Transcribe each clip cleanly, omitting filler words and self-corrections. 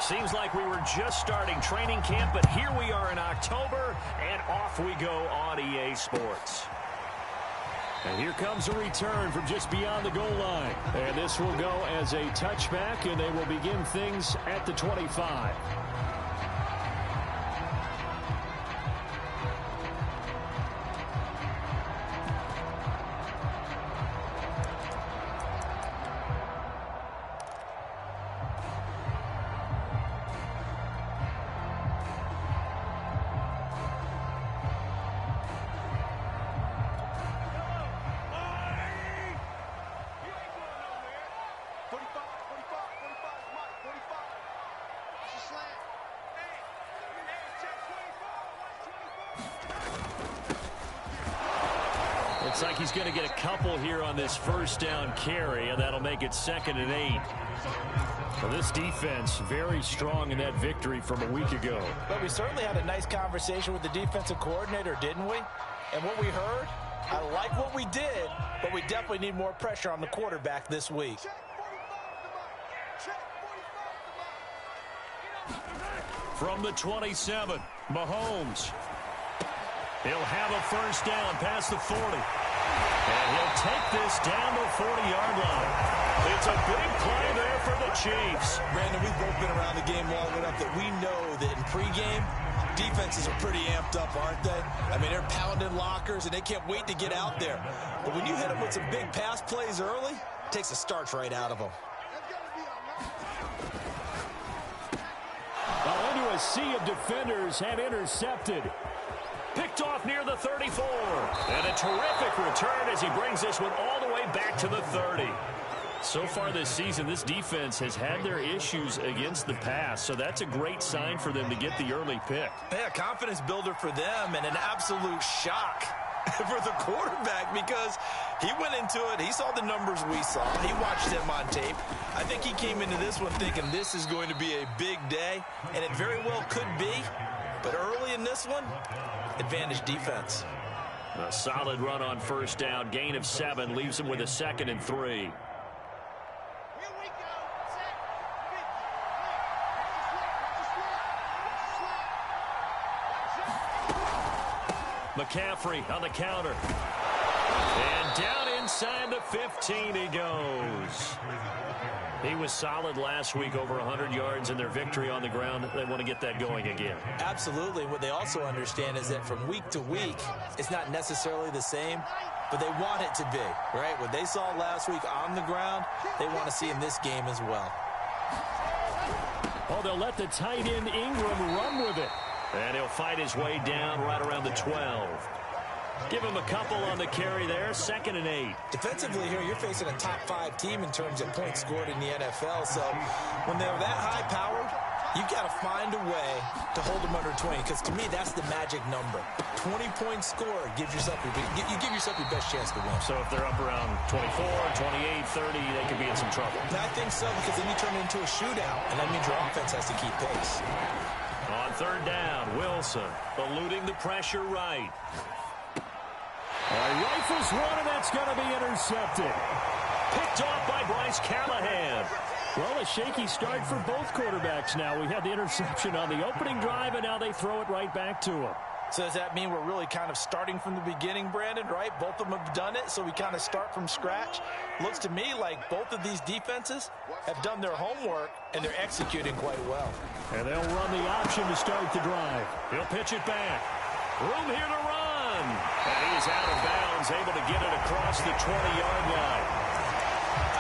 Seems like we were just starting training camp, but here we are in October, and off we go on EA Sports. And here comes a return from just beyond the goal line. And this will go as a touchback, and they will begin things at the 25. Looks like he's going to get a couple here on this first down carry, and that'll make it 2nd and 8. Well, this defense very strong in that victory from a week ago. But we certainly had a nice conversation with the defensive coordinator, didn't we? And what we heard, I like what we did, but we definitely need more pressure on the quarterback this week. From the 27, Mahomes. He'll have a first down past the 40. And he'll take this down the 40-yard line. It's a big play there for the Chiefs. Brandon, we've both been around the game long enough that we know that in pregame, defenses are pretty amped up, aren't they? I mean, they're pounding lockers, and they can't wait to get out there. But when you hit them with some big pass plays early, it takes the starch right out of them. Well, into a sea of defenders and intercepted. Picked off near the 34. And a terrific return as he brings this one all the way back to the 30. So far this season, this defense has had their issues against the pass, so that's a great sign for them to get the early pick. Yeah, confidence builder for them and an absolute shock for the quarterback because he went into it. He saw the numbers we saw. He watched them on tape. I think he came into this one thinking this is going to be a big day, and it very well could be. But early in this one, advantage defense. A solid run on first down. Gain of 7 leaves him with a 2nd and 3. McCaffrey on the counter. And down inside the 15 he goes. He was solid last week, over 100 yards in their victory on the ground. They want to get that going again. Absolutely. What they also understand is that from week to week, it's not necessarily the same, but they want it to be, right? What they saw last week on the ground, they want to see in this game as well. Oh, they'll let the tight end Ingram run with it. And he'll fight his way down right around the 12. Give him a couple on the carry there. 2nd and 8. Defensively here, you're facing a top 5 team in terms of points scored in the NFL. So when they're that high-powered, you've got to find a way to hold them under 20. Because to me, that's the magic number. 20-point score gives yourself you give yourself your best chance to win. So if they're up around 24, 28, 30, they could be in some trouble. I think so, because then you turn it into a shootout, and that means your offense has to keep pace. On 3rd down, Wilson eluding the pressure right. Rifles one, and that's going to be intercepted. Picked off by Bryce Callahan. Well, a shaky start for both quarterbacks now. We had the interception on the opening drive, and now they throw it right back to him. So does that mean we're really kind of starting from the beginning, Brandon, right? Both of them have done it, so we kind of start from scratch. Looks to me like both of these defenses have done their homework, and they're executing quite well. And they'll run the option to start the drive. He'll pitch it back. Room here to run. And he is out of bounds, able to get it across the 20-yard line.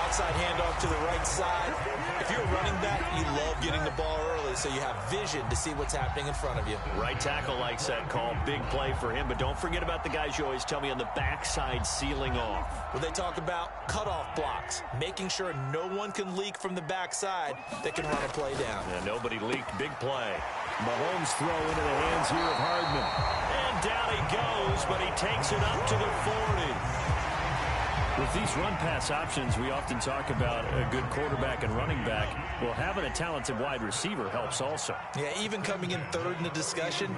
Outside handoff to the right side. If you're a running back, you love getting the ball early so you have vision to see what's happening in front of you. Right tackle likes that call. Big play for him. But don't forget about the guys you always tell me on the backside sealing off. Well, they talk about cutoff blocks, making sure no one can leak from the backside that can run a play down. Yeah, nobody leaked. Big play. Mahomes throw into the hands here of Hardman. And down he goes, but he takes it up to the 40. With these run-pass options, we often talk about a good quarterback and running back. Well, having a talented wide receiver helps also. Yeah, even coming in 3rd in the discussion,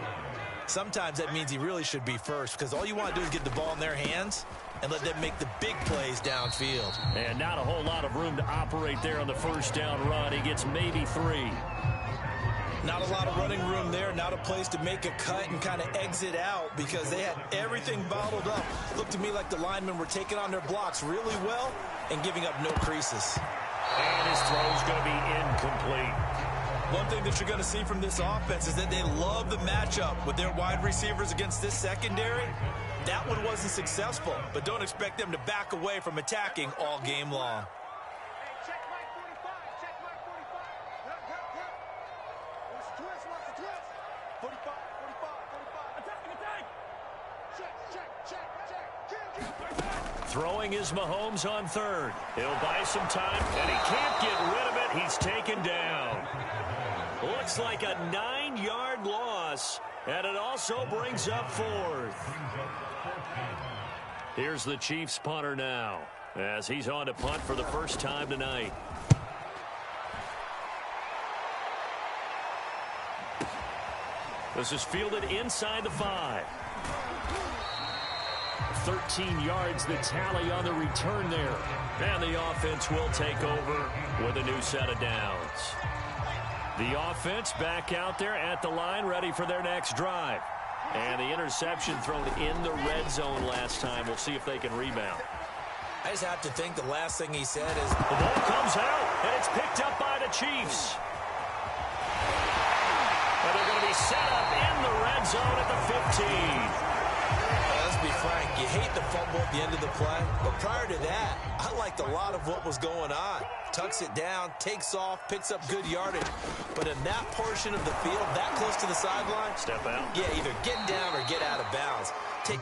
sometimes that means he really should be first because all you want to do is get the ball in their hands, and let them make the big plays downfield. And not a whole lot of room to operate there on the first down run. He gets maybe 3. Not a lot of running room there, not a place to make a cut and kind of exit out because they had everything bottled up. Looked to me like the linemen were taking on their blocks really well and giving up no creases. And his throw's going to be incomplete. One thing that you're going to see from this offense is that they love the matchup with their wide receivers against this secondary. That one wasn't successful, but don't expect them to back away from attacking all game long. Throwing is Mahomes on 3rd. He'll buy some time, and he can't get rid of it. He's taken down. Looks like a 9-yard loss, and it also brings up 4th. Here's the Chiefs punter now, as he's on to punt for the first time tonight. This is fielded inside the 5. 13 yards the tally on the return there. And the offense will take over with a new set of downs. The offense back out there at the line, ready for their next drive. And the interception thrown in the red zone last time. We'll see if they can rebound. I just have to think the last thing he said is... The ball comes out, and it's picked up by the Chiefs. And they're going to be set up in the red zone at the 15. Let's be frank, you hate the fumble at the end of the play, but prior to that, I liked a lot of what was going on. Tucks it down, takes off, picks up good yardage, but in that portion of the field, that close to the sideline, step out. Yeah, either get down or get out of bounds. Take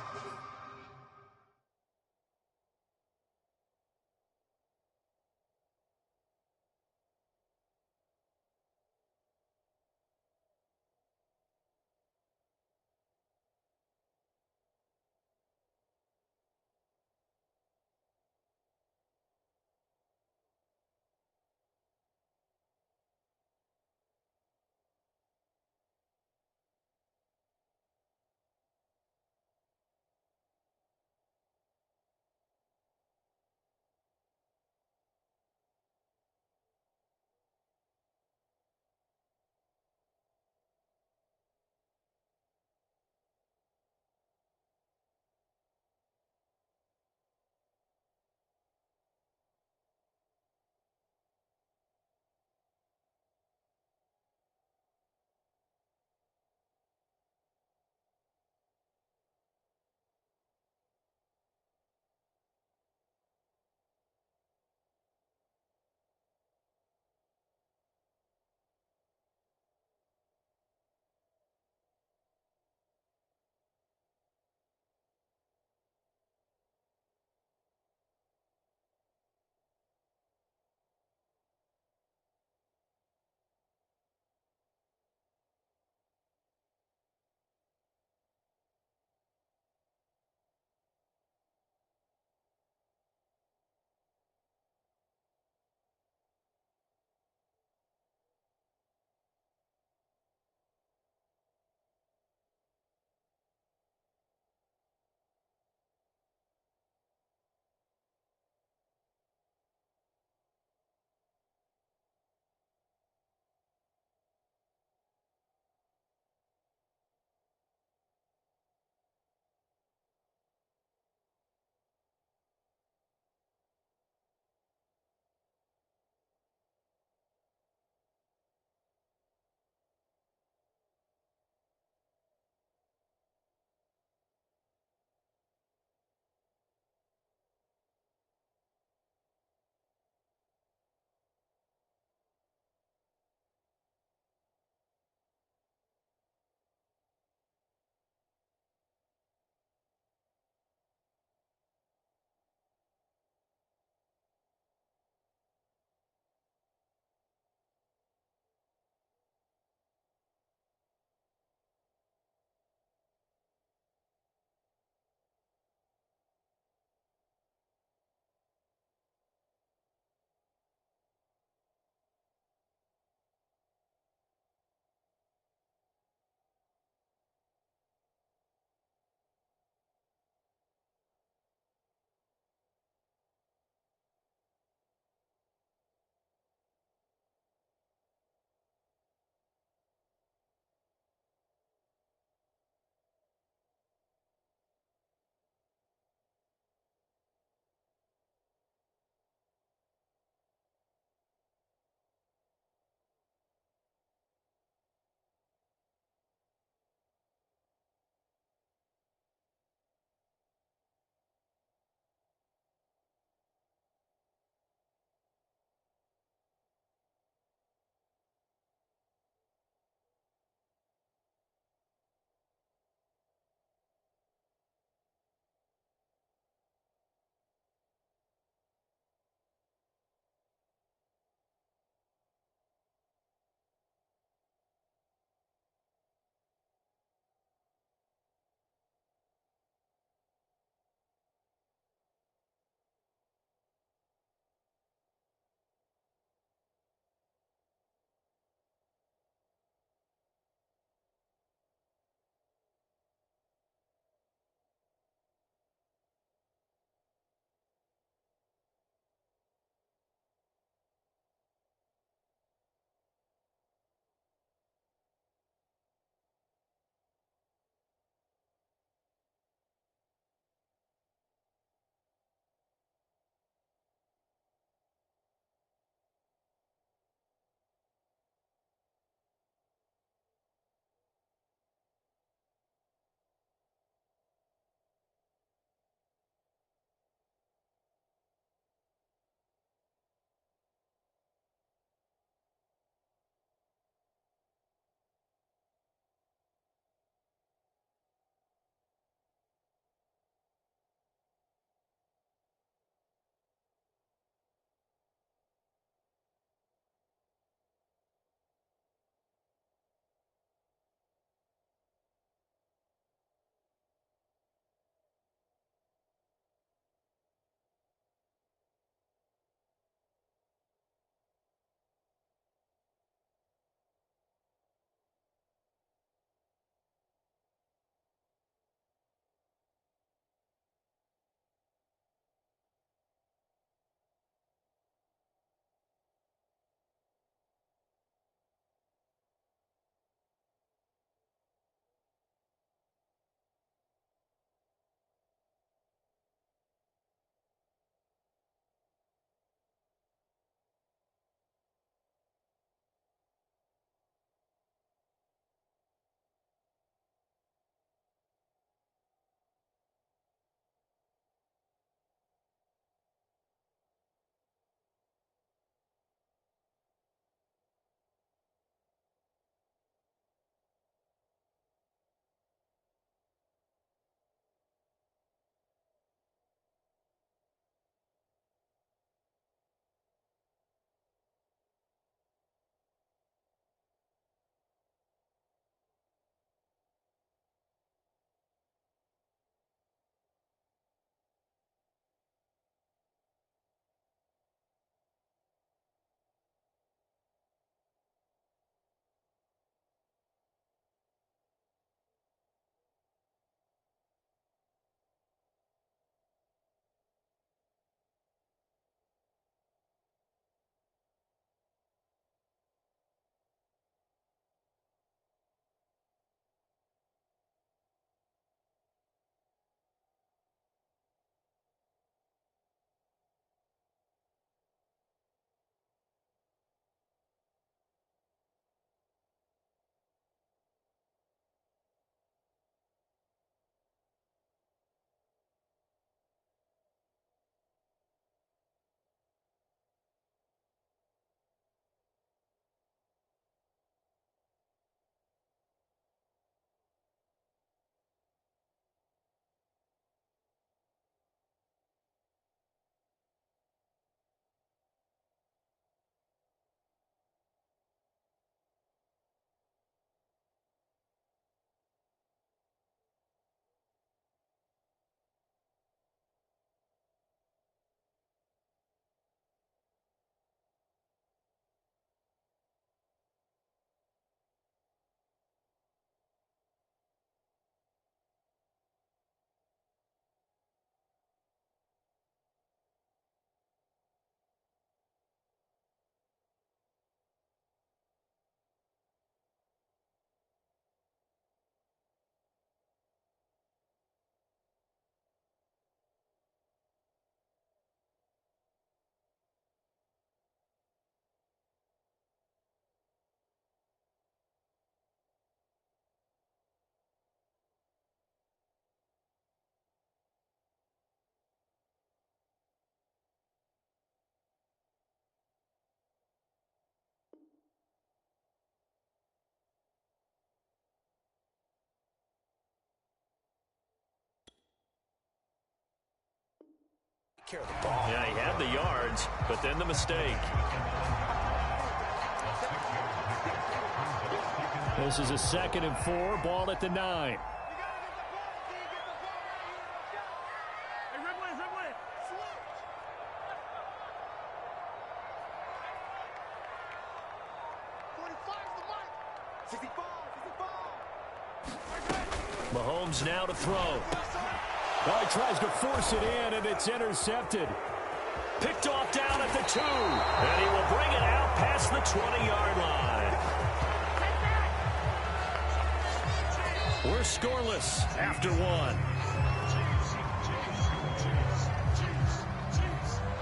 Care of the ball. Yeah, he had the yards, but then the mistake. This is a 2nd and 4, ball at the 9. Mahomes now to throw. Oh, he tries to force it in, and it's intercepted. Picked off down at the 2. And he will bring it out past the 20-yard line. We're scoreless after 1.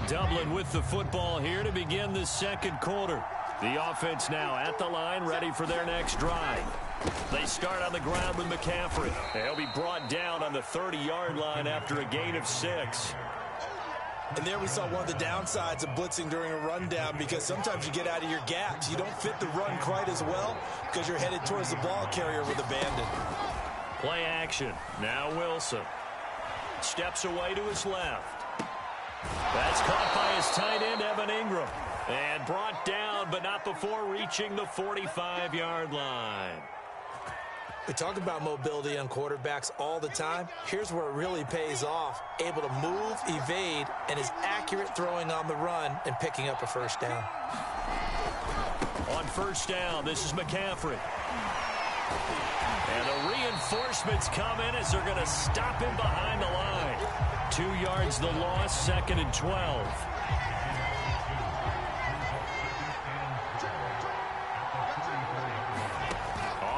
Dublin with the football here to begin the 2nd quarter. The offense now at the line, ready for their next drive. They start on the ground with McCaffrey. He'll be brought down on the 30-yard line after a gain of 6. And there we saw one of the downsides of blitzing during a rundown, because sometimes you get out of your gaps. You don't fit the run quite as well because you're headed towards the ball carrier with abandon. Play action. Now Wilson. Steps away to his left. That's caught by his tight end, Evan Ingram. And brought down, but not before reaching the 45-yard line. We talk about mobility on quarterbacks all the time. Here's where it really pays off. Able to move, evade, and is accurate throwing on the run and picking up a first down. On first down, this is McCaffrey. And the reinforcements come in as they're going to stop him behind the line. 2 yards the loss, 2nd and 12.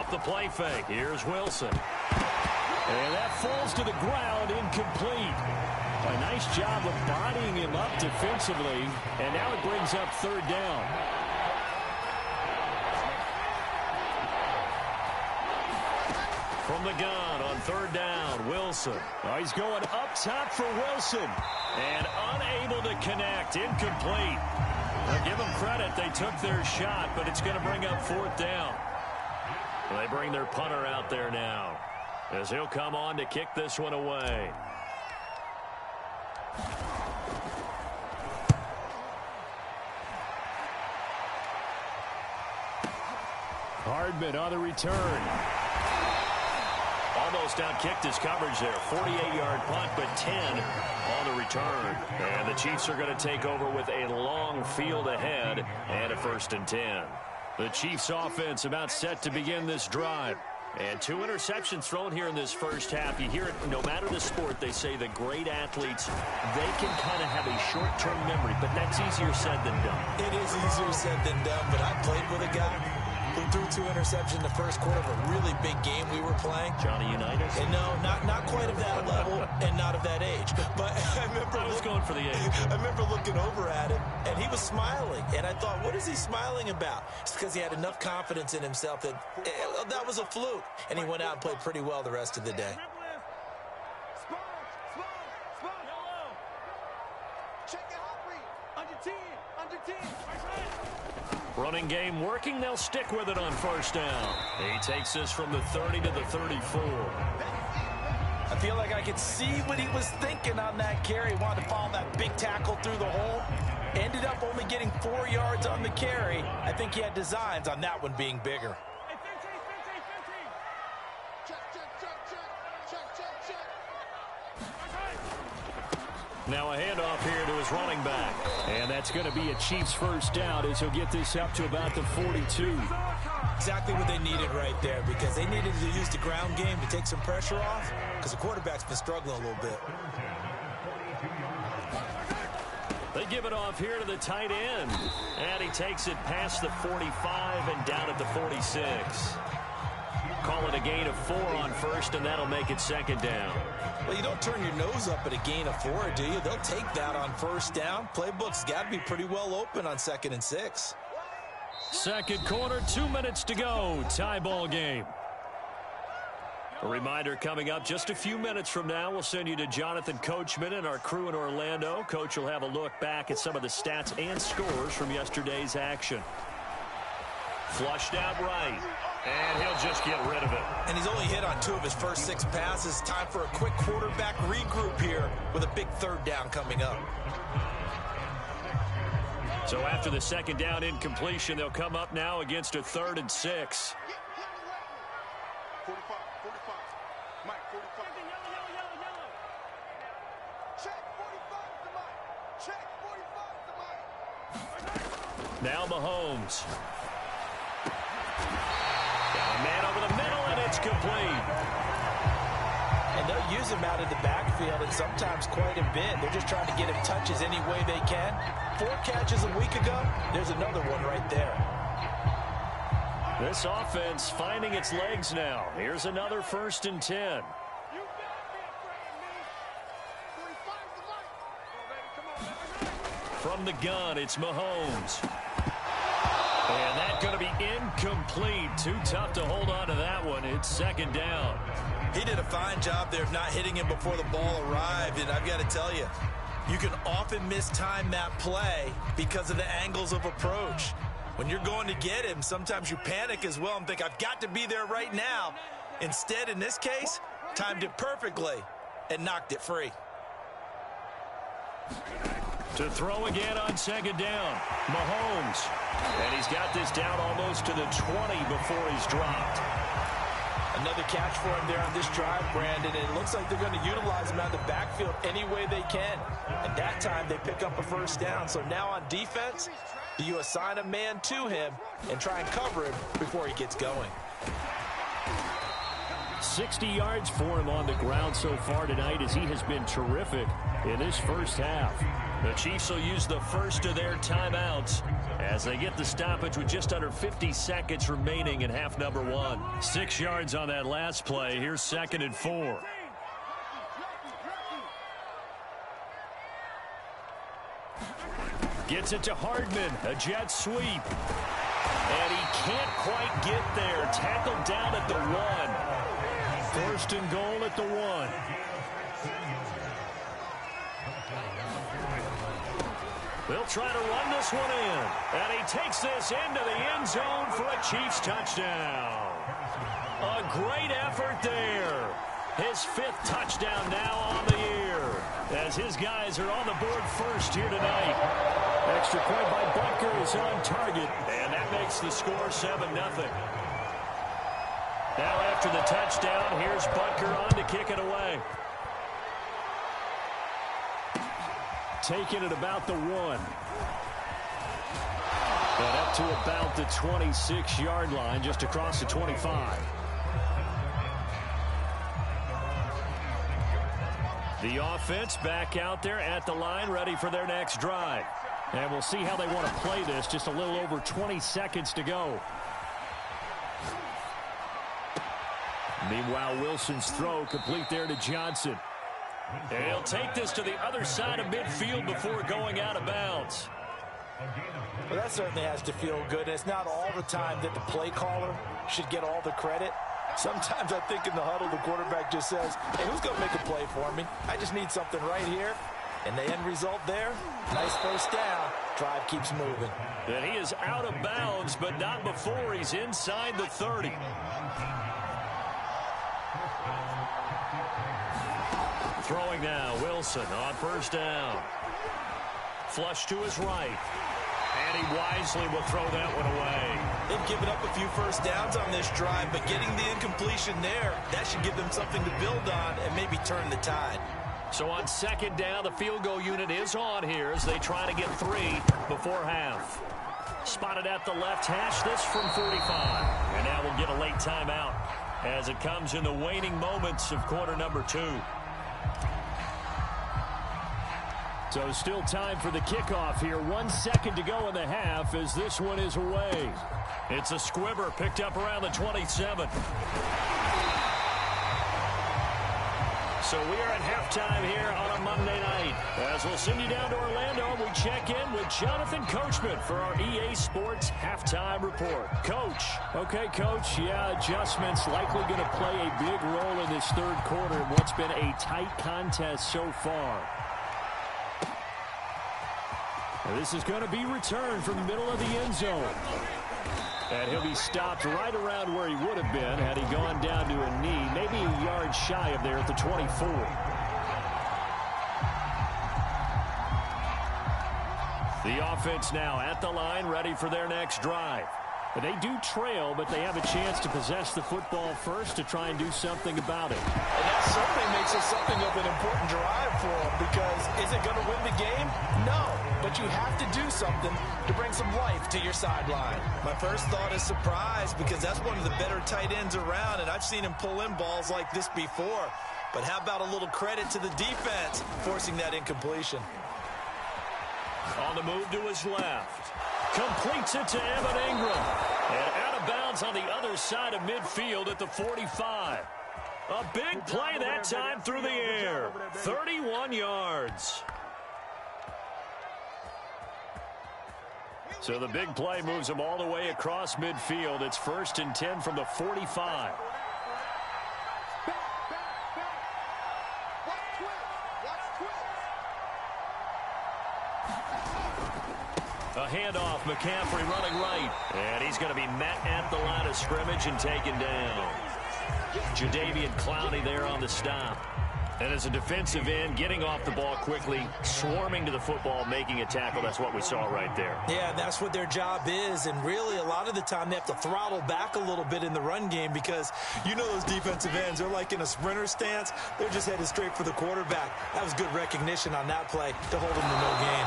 The play fake. Here's Wilson. And that falls to the ground, incomplete. A nice job of bodying him up defensively. And now it brings up 3rd down. From the gun on 3rd down, Wilson. Oh, he's going up top for Wilson. And unable to connect. Incomplete. Now give them credit. They took their shot, but it's going to bring up 4th down. They bring their punter out there now as he'll come on to kick this one away. Hardman on the return. Almost outkicked his coverage there. 48-yard punt, but 10 on the return. And the Chiefs are going to take over with a long field ahead and a 1st and 10. The Chiefs offense about set to begin this drive. And 2 interceptions thrown here in this first half. You hear it, no matter the sport, they say the great athletes, they can kind of have a short-term memory, but that's easier said than done. It is easier said than done, but I played with a guy who threw 2 interceptions in the first quarter of a really big game we were playing. Johnny Unitas? And no, not quite of that level and not of that age. But I was going for the age. I remember looking over at him, and he was smiling. And I thought, what is he smiling about? It's because he had enough confidence in himself that that was a fluke. And he went out and played pretty well the rest of the day. Running game working. They'll stick with it on first down. He takes this from the 30 to the 34. I feel like I could see what he was thinking on that carry. He wanted to follow that big tackle through the hole. Ended up only getting 4 yards on the carry. I think he had designs on that one being bigger. Now a handoff here to his running back. And that's going to be a Chiefs first down as he'll get this up to about the 42. Exactly what they needed right there, because they needed to use the ground game to take some pressure off, because the quarterback's been struggling a little bit. They give it off here to the tight end. And he takes it past the 45 and down at the 46. Call it a gain of 4 on first, and that'll make it second down. Well, you don't turn your nose up at a gain of 4, do you? They'll take that on first down. Playbook's got to be pretty well open on 2nd and 6. Second quarter, 2 minutes to go. Tie ball game. A reminder coming up just a few minutes from now. We'll send you to Jonathan Coachman and our crew in Orlando. Coach will have a look back at some of the stats and scores from yesterday's action. Flushed out right. And he'll just get rid of it. And he's only hit on 2 of his first 6 passes. Time for a quick quarterback regroup here with a big 3rd down coming up. So after the 2nd down incompletion, they'll come up now against a 3rd and 6. Now Mahomes. Got a man over the middle, and it's complete. And they'll use him out of the backfield, and sometimes quite a bit. They're just trying to get him touches any way they can. 4 catches a week ago. There's another one right there. This offense finding its legs now. Here's another 1st and 10. From the gun, it's Mahomes. And that's going to be incomplete. Too tough to hold on to that one. It's 2nd down. He did a fine job there of not hitting him before the ball arrived. And I've got to tell you, you can often mistime that play because of the angles of approach. When you're going to get him, sometimes you panic as well and think, I've got to be there right now. Instead, in this case, timed it perfectly and knocked it free. To throw again on 2nd down, Mahomes. And he's got this down almost to the 20 before he's dropped. Another catch for him there on this drive, Brandon. And it looks like they're going to utilize him out of the backfield any way they can. And that time they pick up a 1st down. So now on defense, do you assign a man to him and try and cover him before he gets going? 60 yards for him on the ground so far tonight as he has been terrific in this 1st half. The Chiefs will use the first of their timeouts as they get the stoppage with just under 50 seconds remaining in half number 1. 6 yards on that last play. Here's 2nd and 4. Gets it to Hardman. A jet sweep. And he can't quite get there. Tackled down at the 1. 1st and goal at the 1. They'll try to run this one in. And he takes this into the end zone for a Chiefs touchdown. A great effort there. His 5th touchdown now on the year as his guys are on the board first here tonight. Extra point by Butker is on target, and that makes the score 7-0. Now after the touchdown, here's Butker on to kick it away. Taking it about the 1. And up to about the 26-yard line, just across the 25. The offense back out there at the line, ready for their next drive. And we'll see how they want to play this. Just a little over 20 seconds to go. Meanwhile, Wilson's throw complete there to Johnson. And he'll take this to the other side of midfield before going out of bounds. Well, that certainly has to feel good. It's not all the time that the play caller should get all the credit. Sometimes I think in the huddle, the quarterback just says, hey, who's going to make a play for me? I just need something right here. And the end result there, nice 1st down. Drive keeps moving. And he is out of bounds, but not before he's inside the 30. Throwing now, Wilson on 1st down. Flush to his right. And he wisely will throw that one away. They've given up a few 1st downs on this drive, but getting the incompletion there, that should give them something to build on and maybe turn the tide. So on 2nd down, the field goal unit is on here as they try to get 3 before half. Spotted at the left hash, this from 45. And now we'll get a late timeout as it comes in the waning moments of quarter number 2. So still time for the kickoff here. 1 second to go in the half as this one is away. It's a squibber picked up around the 27. So we are at halftime here on a Monday night. As we'll send you down to Orlando, we check in with Jonathan Coachman for our EA Sports Halftime Report. Coach. Okay, Coach. Yeah, adjustments likely going to play a big role in this 3rd quarter in what's been a tight contest so far. This is going to be returned from the middle of the end zone. And he'll be stopped right around where he would have been had he gone down to a knee, maybe a yard shy of there at the 24. The offense now at the line, ready for their next drive. They do trail, but they have a chance to possess the football first to try and do something about it. And that certainly makes it something of an important drive for them, because is it going to win the game? No, but you have to do something to bring some life to your sideline. My first thought is surprise, because that's one of the better tight ends around, and I've seen him pull in balls like this before. But how about a little credit to the defense forcing that incompletion? On the move to his left. Completes it to Evan Ingram. And out of bounds on the other side of midfield at the 45. A big play that time through the air. 31 yards. So the big play moves him all the way across midfield. It's 1st and 10 from the 45. A handoff, McCaffrey running right. And he's going to be met at the line of scrimmage and taken down. Jadeveon Clowney there on the stop. And as a defensive end, getting off the ball quickly, swarming to the football, making a tackle. That's what we saw right there. Yeah, that's what their job is. And really, a lot of the time, they have to throttle back a little bit in the run game, because you know those defensive ends, they're like in a sprinter stance. They're just headed straight for the quarterback. That was good recognition on that play to hold him to no gain.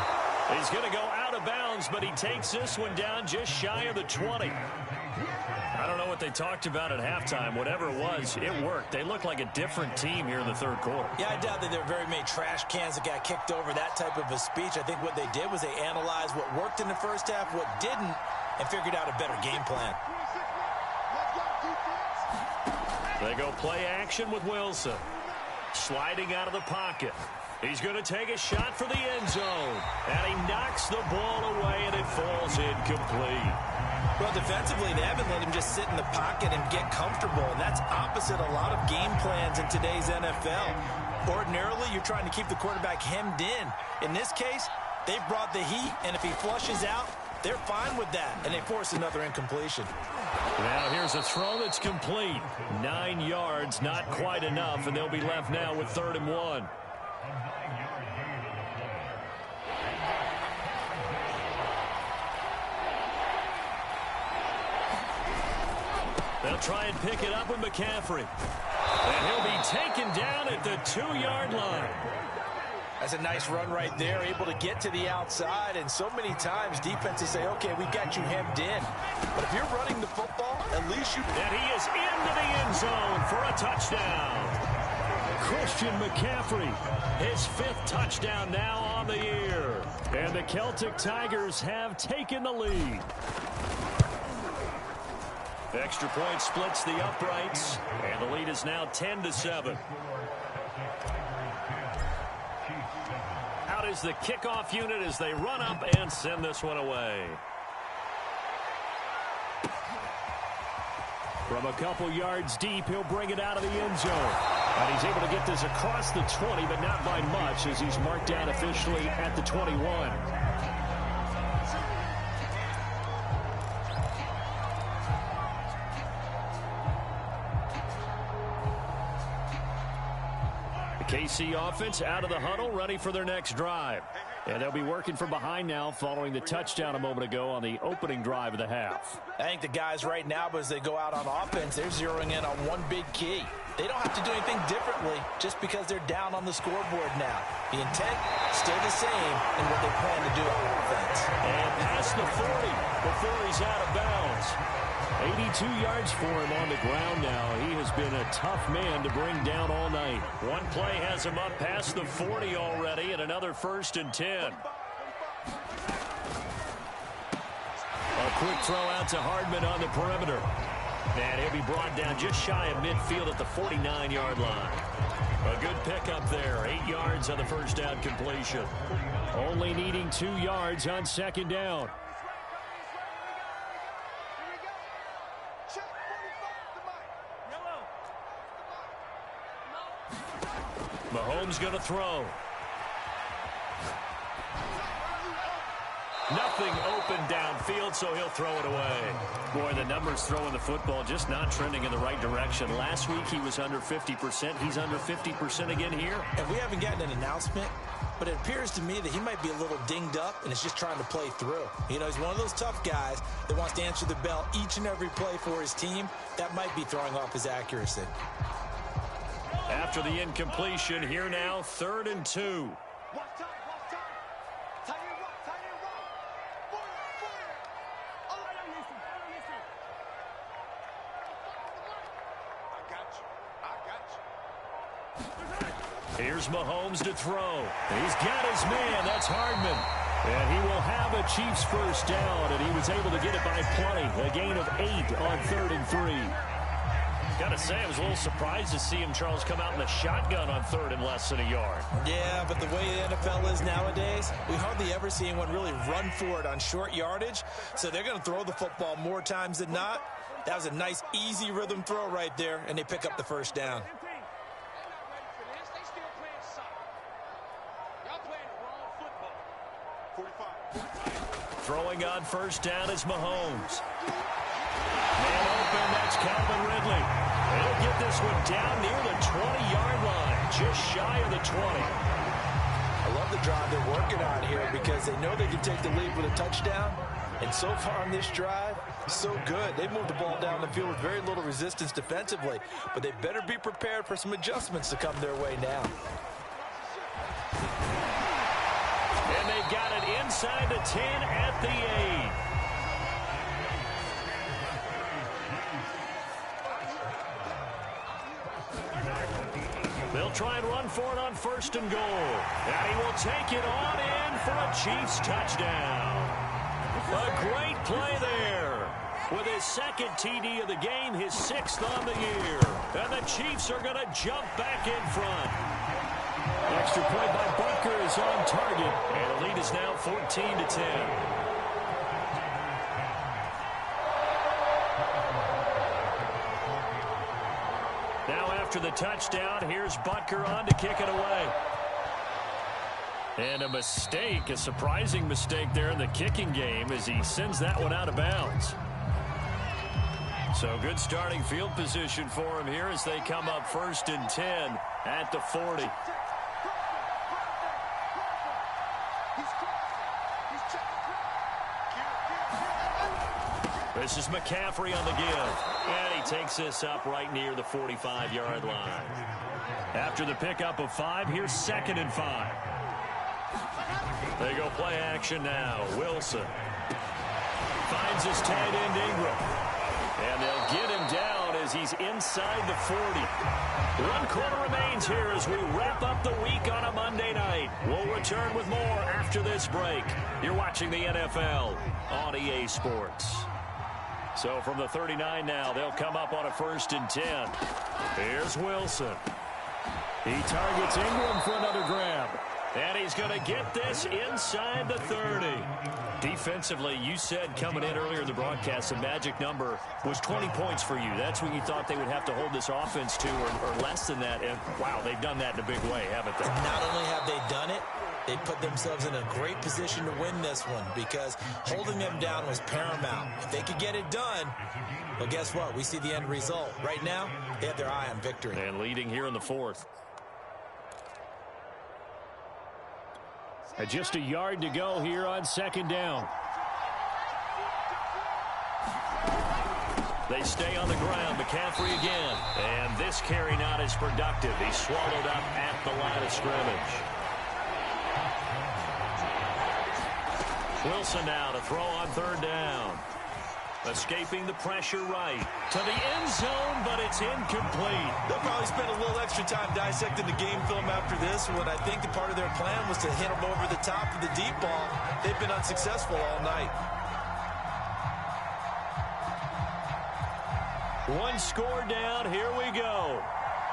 He's going to go out of bounds, but he takes this one down just shy of the 20. I don't know what they talked about at halftime. Whatever it was, it worked. They look like a different team here in the third quarter. Yeah, I doubt that there were very many trash cans that got kicked over, that type of a speech. I think what they did was they analyzed what worked in the first half, what didn't, and figured out a better game plan. They go play action with Wilson. Sliding out of the pocket. He's going to take a shot for the end zone. And he knocks the ball away, and it falls incomplete. Well, defensively, they haven't let him just sit in the pocket and get comfortable, and that's opposite a lot of game plans in today's NFL. Ordinarily, you're trying to keep the quarterback hemmed in. In this case, they've brought the heat, and if he flushes out, they're fine with that, and they force another incompletion. Now here's a throw that's complete. 9 yards, not quite enough, and they'll be left now with 3rd and 1. They'll try and pick it up with McCaffrey. And he'll be taken down at the 2-yard line. That's a nice run right there, able to get to the outside. And so many times defenses say, okay, we got you hemmed in. But if you're running the football, at least you... And he is into the end zone for a touchdown. Christian McCaffrey, his 5th touchdown now on the year. And the Celtic Tigers have taken the lead. Extra point splits the uprights, and the lead is now 10-7. Out is the kickoff unit as they run up and send this one away. From a couple yards deep, he'll bring it out of the end zone. And he's able to get this across the 20, but not by much, as he's marked down officially at the 21. KC offense out of the huddle, ready for their next drive. And they'll be working from behind now following the touchdown a moment ago on the opening drive of the half. I think the guys right now, as they go out on offense, they're zeroing in on one big key. They don't have to do anything differently just because they're down on the scoreboard now. The intent, still the same in what they plan to do on offense. And past the 40 before he's out of bounds. 82 yards for him on the ground now. He has been a tough man to bring down all night. One play has him up past the 40 already, and another 1st and 10. A quick throw out to Hardman on the perimeter. And he'll be brought down just shy of midfield at the 49-yard line. A good pickup there. 8 yards on the first down completion. Only needing 2 yards on 2nd down. Mahomes going to throw. Nothing open downfield, so he'll throw it away. Boy, the numbers throwing the football just not trending in the right direction. Last week he was under 50%. He's under 50% again here. And we haven't gotten an announcement, but it appears to me that he might be a little dinged up and is just trying to play through. You know, he's one of those tough guys that wants to answer the bell each and every play for his team. That might be throwing off his accuracy. After the incompletion, here now, 3rd and 2. Here's Mahomes to throw. He's got his man. That's Hardman. And he will have a Chiefs first down, and he was able to get it by plenty. A gain of 8 on 3rd and 3. Got to say, I was a little surprised to see him, Charles, come out in the shotgun on 3rd and less than a yard. Yeah, but the way the NFL is nowadays, we hardly ever see anyone really run for it on short yardage. So they're going to throw the football more times than not. That was a nice, easy rhythm throw right there, and they pick up the first down. Throwing on first down is Mahomes. Man open, that's Calvin Ridley. He'll get this one down near the 20-yard line, just shy of the 20. I love the drive they're working on here because they know they can take the lead with a touchdown. And so far on this drive, so good. They moved the ball down the field with very little resistance defensively, but they better be prepared for some adjustments to come their way now. And they've got it inside the 10 at the 8. They'll try and run for it on 1st and goal. And he will take it on in for a Chiefs touchdown. A great play there. With his 2nd TD of the game, his 6th on the year. And the Chiefs are going to jump back in front. Extra point by Butker is on target. And the lead is now 14-10. Now after the touchdown, here's Butker on to kick it away. And a mistake, a surprising mistake there in the kicking game as he sends that one out of bounds. So good starting field position for him here as they come up 1st and 10 at the 40. This is McCaffrey on the give. And he takes this up right near the 45-yard line. After the pickup of 5, here's 2nd and 5. They go play action now. Wilson finds his tight end Ingram. And they'll get him down as he's inside the 40. 1 quarter remains here as we wrap up the week on a Monday night. We'll return with more after this break. You're watching the NFL on EA Sports. So from the 39 now, they'll come up on a 1st and 10. Here's Wilson. He targets Ingram for another grab. And he's going to get this inside the 30. Defensively, you said coming in earlier in the broadcast, the magic number was 20 points for you. That's what you thought they would have to hold this offense to, or less than that. And, wow, they've done that in a big way, haven't they? Not only have they done it, they put themselves in a great position to win this one because holding them down was paramount. If they could get it done, well, guess what? We see the end result. Right now, they have their eye on victory. And leading here in the 4th. Just a yard to go here on 2nd down. They stay on the ground. McCaffrey again. And this carry not as productive. He's swallowed up at the line of scrimmage. Wilson now to throw on 3rd down. Escaping the pressure right to the end zone, but it's incomplete. They'll probably spend a little extra time dissecting the game film after this one. I think the part of their plan was to hit them over the top of the deep ball. They've been unsuccessful all night. 1 score down. Here we go.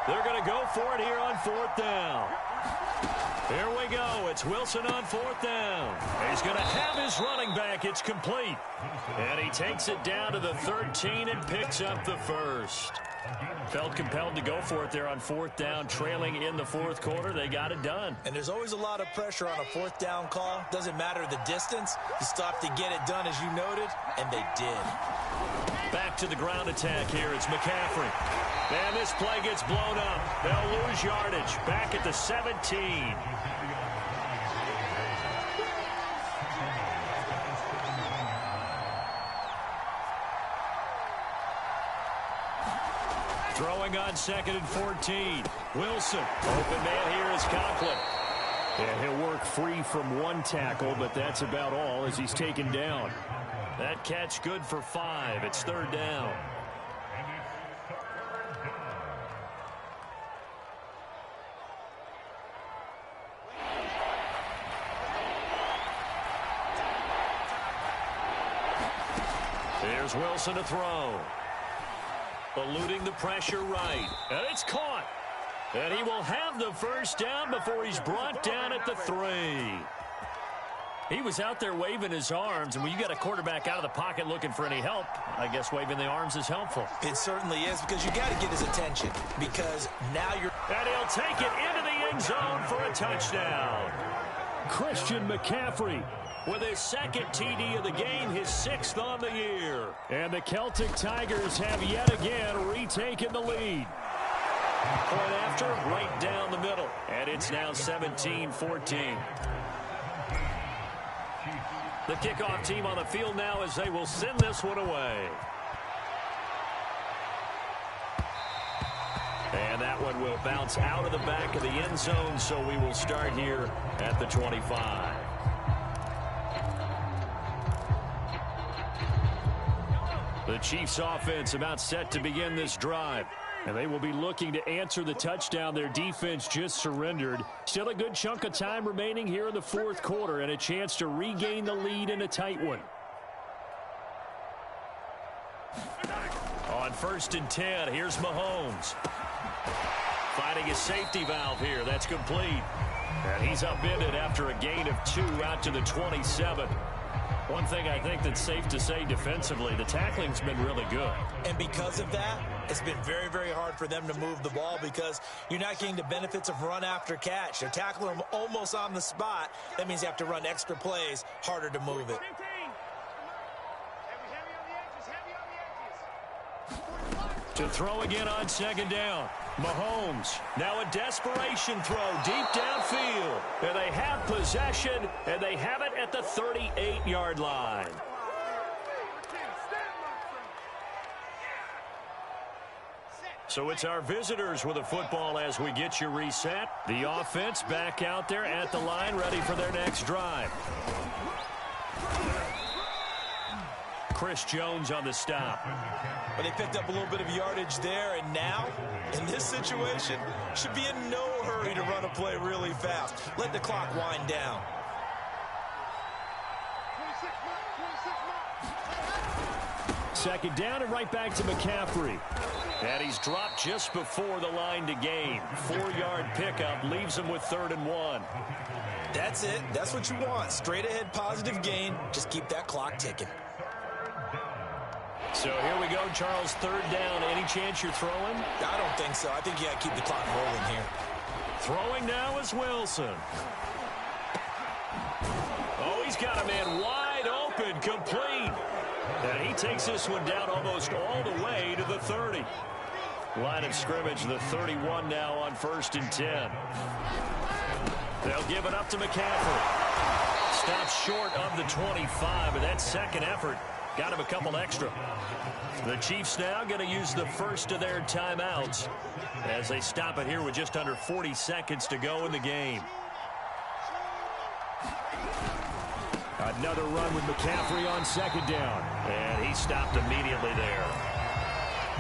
They're going to go for it here on 4th down. Here we go. It's Wilson on 4th down. He's going to have his running back. It's complete. And he takes it down to the 13 and picks up the first. Felt compelled to go for it there on fourth down, trailing in the fourth quarter. They got it done. And there's always a lot of pressure on a fourth down call. Doesn't matter the distance. You stop to get it done, as you noted, and they did. Back to the ground attack here. It's McCaffrey. And this play gets blown up. They'll lose yardage. Back at the 17. Throwing on 2nd and 14. Wilson. Open man here is Conklin. Yeah, he'll work free from one tackle, but that's about all as he's taken down. That catch good for 5. It's 3rd down. There's Wilson to throw. Eluding the pressure right. And it's caught. And he will have the first down before he's brought down at the 3. He was out there waving his arms, and when you got a quarterback out of the pocket looking for any help, I guess waving the arms is helpful. It certainly is, because you got to get his attention, because now you're... And he'll take it into the end zone for a touchdown. Christian McCaffrey with his 2nd TD of the game, his 6th on the year. And the Celtic Tigers have yet again retaken the lead. Point after, right down the middle. And it's now 17-14. The kickoff team on the field now as they will send this one away. And that one will bounce out of the back of the end zone, so we will start here at the 25. The Chiefs offense about set to begin this drive. And they will be looking to answer the touchdown their defense just surrendered. Still a good chunk of time remaining here in the fourth quarter and a chance to regain the lead in a tight one. On 1st and 10, here's Mahomes. Finding his safety valve here. That's complete. And he's upended after a gain of 2 out to the 27. One thing I think that's safe to say defensively, the tackling's been really good. And because of that, it's been very, very hard for them to move the ball because you're not getting the benefits of run after catch. They're tackling them almost on the spot. That means you have to run extra plays, harder to move it. To throw again on 2nd down. Mahomes, now a desperation throw deep downfield. And they have possession, and they have it at the 38-yard line. So it's our visitors with a football as we get you reset. The offense back out there at the line, ready for their next drive. Chris Jones on the stop. But they picked up a little bit of yardage there, and now, in this situation, should be in no hurry to run a play really fast. Let the clock wind down. Second down and right back to McCaffrey. And he's dropped just before the line to gain. 4-yard pickup leaves him with 3rd and 1. That's it. That's what you want. Straight ahead, positive gain. Just keep that clock ticking. So here we go, Charles, 3rd down. Any chance you're throwing? I don't think so. I think you got to keep the clock rolling here. Throwing now is Wilson. Oh, he's got a man wide open, complete. And he takes this one down almost all the way to the 30. Line of scrimmage, the 31 now on 1st and 10. They'll give it up to McCaffrey. Stops short of the 25, but that second effort got him a couple extra. The Chiefs now going to use the first of their timeouts as they stop it here with just under 40 seconds to go in the game. Another run with McCaffrey on 2nd down. And he stopped immediately there.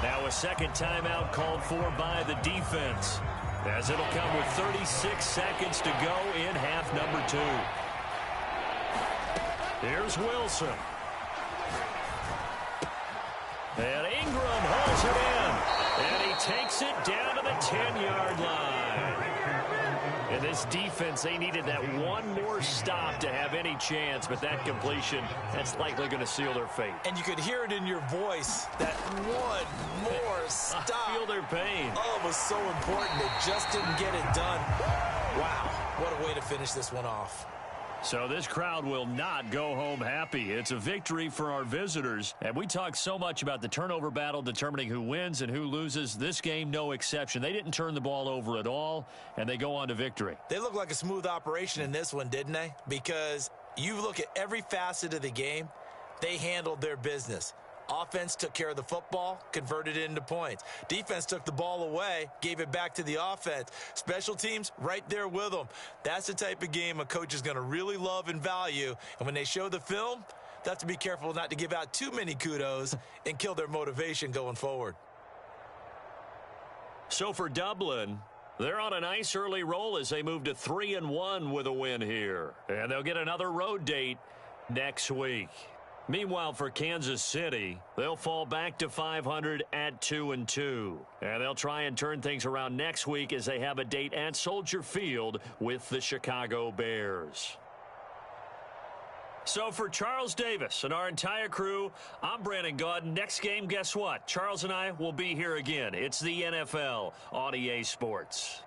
Now a second timeout called for by the defense, as it'll come with 36 seconds to go in half number 2. Here's Wilson. And Ingram holds it in. And he takes it down to the 10-yard line. And this defense, they needed that one more stop to have any chance, but that completion, that's likely going to seal their fate. And you could hear it in your voice, that one more stop. I feel their pain. Oh, it was so important. They just didn't get it done. Wow, what a way to finish this one off. So this crowd will not go home happy. It's a victory for our visitors. And we talk so much about the turnover battle determining who wins and who loses. This game, no exception. They didn't turn the ball over at all, and they go on to victory. They look like a smooth operation in this one, didn't they? Because you look at every facet of the game, they handled their business. Offense took care of the football, converted it into points. Defense took the ball away, gave it back to the offense. Special teams, right there with them. That's the type of game a coach is going to really love and value. And when they show the film, they have to be careful not to give out too many kudos and kill their motivation going forward. So for Dublin, they're on a nice early roll as they move to 3-1 with a win here. And they'll get another road date next week. Meanwhile, for Kansas City, they'll fall back to 500 at 2-2. And they'll try and turn things around next week as they have a date at Soldier Field with the Chicago Bears. So for Charles Davis and our entire crew, I'm Brandon Gaudin. Next game, guess what? Charles and I will be here again. It's the NFL on EA Sports.